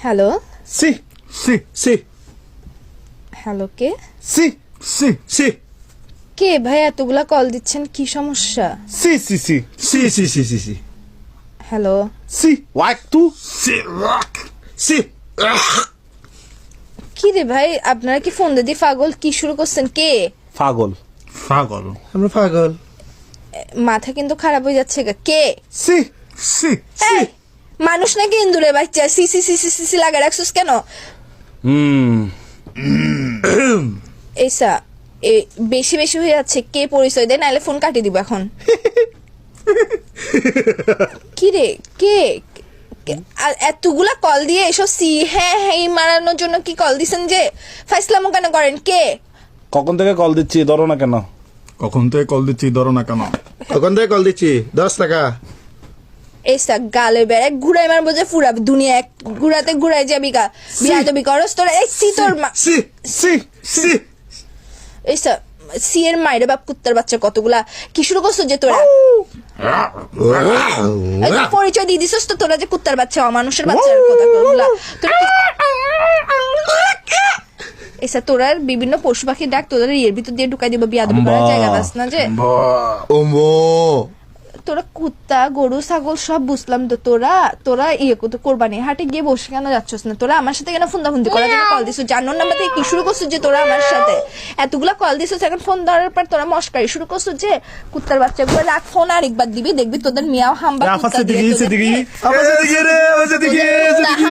Hello সি সি সি হ্যালো কে সি সি সি কে ভাই এতগুলা কল দিচ্ছেন কি সমস্যা সি সি সি সি সি সি সি সি হ্যালো সি ওয়াক টু সি ওয়াক সি কি রে ভাই আপনারা কি ফোন দিয়ে পাগল কি শুরু করছেন কে পাগল পাগল আমরা পাগল মাথা কিন্তু খারাপ হয়ে যাচ্ছে কে সি সি সি এই, মানুষ নাকি ইন্দুরে বাচ্চা সি সি সি সি সি সি লাগা রাখছিস কেন এইসা বেশি বেশি হয়ে যাচ্ছে কে পরিচয় দেয় নাহলে ফোন কাটিয়ে দিব এখন কি রে কে আর এতগুলা কল দিয়ে এসব সি হ্যাঁ হ্যাঁ মারানোর জন্য কি কল দিছেন যে ফাইসলামো কেন করেন কে কখন থেকে কল দিচ্ছি ধরো না কেন? কখন থেকে কল দিচ্ছি ধরো না কেন? ওখান থেকে কল দিচ্ছি 10 টাকা এইসা গালে বেড়ে ঘুরাই মারবো যে ফুরা দুনিয়া এক ঘুরাতে ঘুরাই যাবি গা বিয়া যাবি করস তোরা এই সি তোর সি সি সি এইসা সি এর মায়ের বাপ কুত্তার বাচ্চা কতগুলা কি শুরু করছো যে তোরা এই যে পরিচয় দিয়ে দিছিস তো তোরা যে কুত্তার বাচ্চা অমানুষের বাচ্চার কথা গুলা এসা তোরা বিভিন্ন পশু পাখির ডাক তোদের এর ভিতর দিয়ে ঢুকাই দিব বিয়া দেবো করার জায়গা বাস না যে ওমো তোরা কুত্তা গরু ছাগল সব বুঝলাম তো তোরা ইয়ে করতে কোরবানি হাটে গিয়ে বসে কেন যাচ্ছস না তোরা আমার সাথে কেন ফোন করার জন্য কল দিছিস জানোর নাম্বার থেকে কি শুরু করছিস যে তোরা আমার সাথে এতগুলা কল দিছিস এখন ফোন ধরার পর তোরা মস্কারি শুরু করছিস যে কুত্তার বাচ্চাগুলো রাখ ফোন আরেকবার দিবি দেখবি তোদের মিয়াও হাম্বা কুত্তা দিয়ে তোদের- আমার দিকে রে আমার দিকে